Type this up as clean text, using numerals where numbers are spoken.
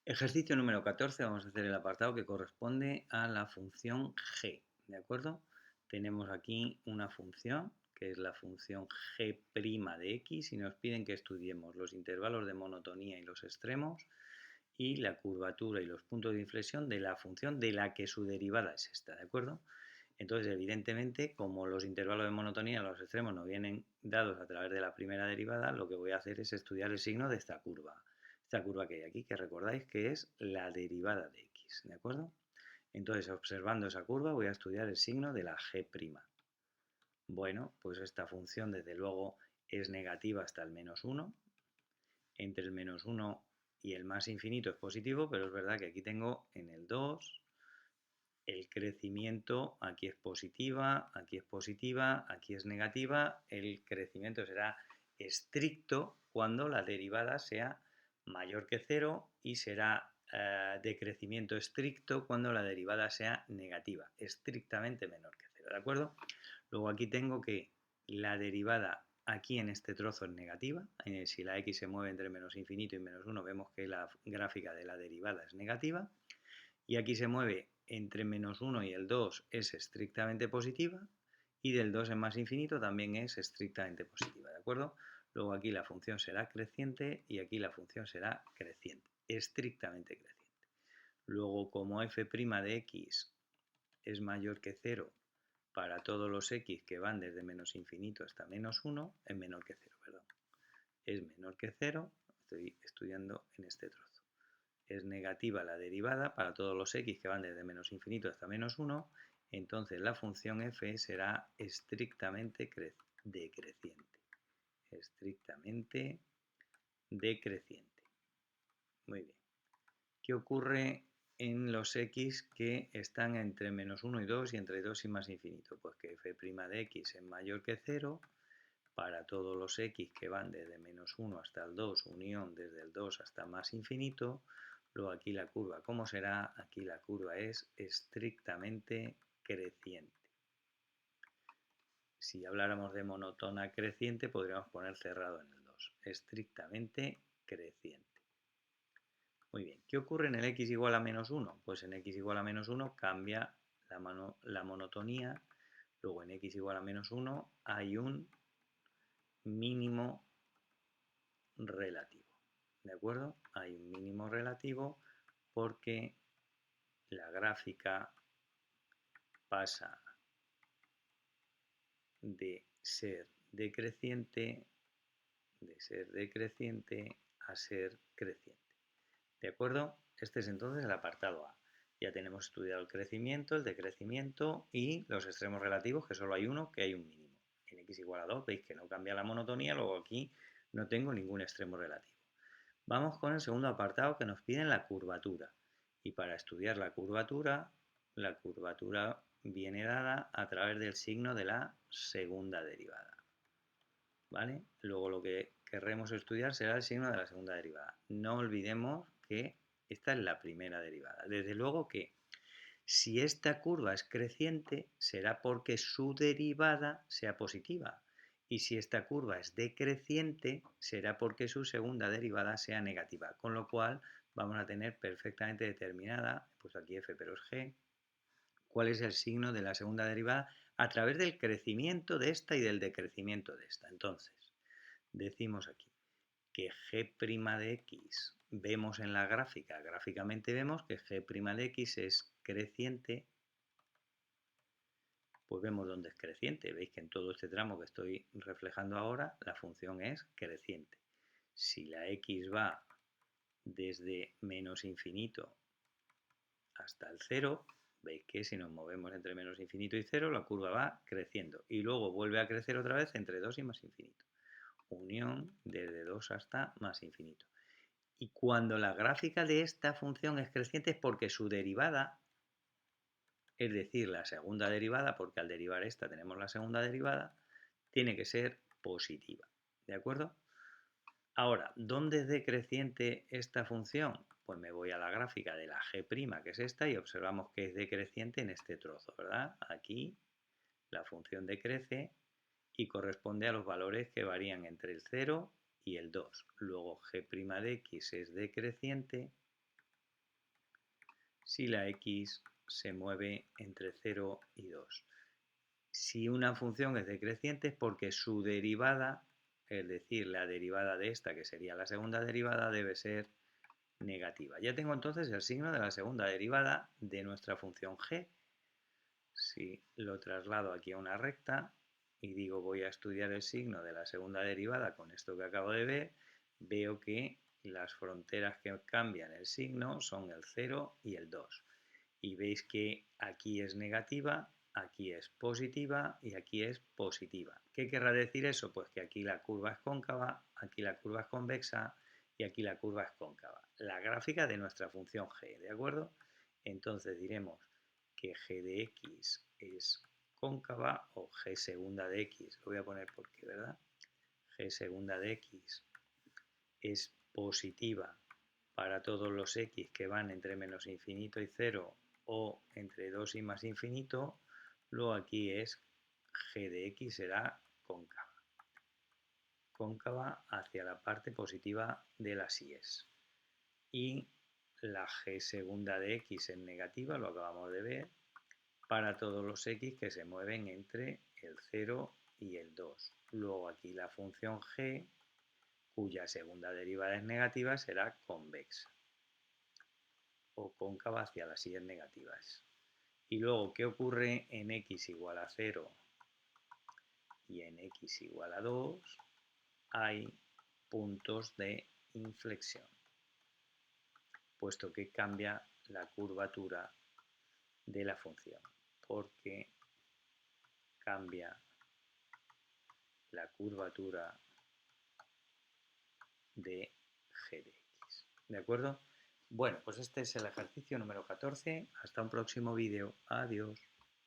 Ejercicio número 14, vamos a hacer el apartado que corresponde a la función g, ¿de acuerdo? Tenemos aquí una función que es la función g' de x y nos piden que estudiemos los intervalos de monotonía y los extremos y la curvatura y los puntos de inflexión de la función de la que su derivada es esta, ¿de acuerdo? Entonces, evidentemente, como los intervalos de monotonía y los extremos nos vienen dados a través de la primera derivada, lo que voy a hacer es estudiar el signo de esta curva. Esta curva que hay aquí, que recordáis que es la derivada de x, ¿de acuerdo? Entonces, observando esa curva, voy a estudiar el signo de la g'. Bueno, pues esta función, desde luego, es negativa hasta el -1. Entre el -1 y el más infinito es positivo, pero es verdad que aquí tengo en el 2 el crecimiento, aquí es positiva, aquí es negativa, el crecimiento será estricto cuando la derivada sea mayor que 0 y será de crecimiento estricto cuando la derivada sea negativa, estrictamente menor que 0, ¿de acuerdo? Luego aquí tengo que la derivada aquí en este trozo es negativa, si la x se mueve entre menos infinito y -1 vemos que la gráfica de la derivada es negativa, y aquí se mueve entre -1 y el 2 es estrictamente positiva y del 2 en más infinito también es estrictamente positiva, ¿de acuerdo? Luego aquí la función será creciente y aquí la función será creciente, estrictamente creciente. Luego, como f' de x es mayor que 0 para todos los x que van desde menos infinito hasta -1, es menor que 0, perdón. Es menor que 0, estoy estudiando en este trozo. Es negativa la derivada para todos los x que van desde menos infinito hasta -1, entonces la función f será estrictamente decreciente. Estrictamente decreciente. Muy bien. ¿Qué ocurre en los x que están entre -1 y 2 y entre 2 y más infinito? Pues que f' de x es mayor que 0 para todos los x que van desde -1 hasta el 2, unión desde el 2 hasta más infinito. Luego aquí la curva, ¿cómo será? Aquí la curva es estrictamente creciente. Si habláramos de monotona creciente, podríamos poner cerrado en el 2. Estrictamente creciente. Muy bien, ¿qué ocurre en el x igual a -1? Pues en x igual a -1 cambia la monotonía. Luego en x igual a -1 hay un mínimo relativo. ¿De acuerdo? Hay un mínimo relativo porque la gráfica pasa de ser decreciente a ser creciente. ¿De acuerdo? Este es entonces el apartado A. Ya tenemos estudiado el crecimiento, el decrecimiento y los extremos relativos, que solo hay uno, que hay un mínimo. En x igual a 2 veis que no cambia la monotonía, luego aquí no tengo ningún extremo relativo. Vamos con el segundo apartado que nos piden la curvatura. Y para estudiar la curvatura viene dada a través del signo de la segunda derivada. ¿Vale? Luego lo que querremos estudiar será el signo de la segunda derivada. No olvidemos que esta es la primera derivada. Desde luego que si esta curva es creciente será porque su derivada sea positiva. Y si esta curva es decreciente será porque su segunda derivada sea negativa. Con lo cual vamos a tener perfectamente determinada, pues aquí f pero es g, cuál es el signo de la segunda derivada a través del crecimiento de esta y del decrecimiento de esta. Entonces, decimos aquí que g' de x vemos en la gráfica, gráficamente vemos que g' de x es creciente, pues vemos dónde es creciente. Veis que en todo este tramo que estoy reflejando ahora, la función es creciente. Si la x va desde menos infinito hasta el 0, veis que si nos movemos entre menos infinito y 0, la curva va creciendo. Y luego vuelve a crecer otra vez entre 2 y más infinito. Unión desde 2 hasta más infinito. Y cuando la gráfica de esta función es creciente es porque su derivada, es decir, la segunda derivada, porque al derivar esta tenemos la segunda derivada, tiene que ser positiva. ¿De acuerdo? Ahora, ¿dónde es decreciente esta función? Pues me voy a la gráfica de la g', que es esta, y observamos que es decreciente en este trozo, ¿verdad? Aquí la función decrece y corresponde a los valores que varían entre el 0 y el 2. Luego g' de x es decreciente si la x se mueve entre 0 y 2. Si una función es decreciente es porque su derivada, es decir, la derivada de esta, que sería la segunda derivada, debe ser negativa. Ya tengo entonces el signo de la segunda derivada de nuestra función g. Si lo traslado aquí a una recta y digo voy a estudiar el signo de la segunda derivada con esto que acabo de ver, veo que las fronteras que cambian el signo son el 0 y el 2. Y veis que aquí es negativa, aquí es positiva y aquí es positiva. ¿Qué querrá decir eso? Pues que aquí la curva es cóncava, aquí la curva es convexa y aquí la curva es cóncava. La gráfica de nuestra función g, ¿de acuerdo? Entonces diremos que g de x es cóncava o g segunda de x, lo voy a poner porque, ¿verdad? G segunda de x es positiva para todos los x que van entre menos infinito y 0 o entre 2 y más infinito, luego aquí es g de x será cóncava. Cóncava hacia la parte positiva de las y's. Y la g segunda de x es negativa, lo acabamos de ver, para todos los x que se mueven entre el 0 y el 2. Luego aquí la función g, cuya segunda derivada es negativa, será convexa o cóncava hacia las sillas negativas. Y luego, ¿qué ocurre en x igual a 0 y en x igual a 2? Hay puntos de inflexión, puesto que cambia la curvatura de la función, porque cambia la curvatura de g de x. ¿De acuerdo? Bueno, pues este es el ejercicio número 14. Hasta un próximo vídeo. Adiós.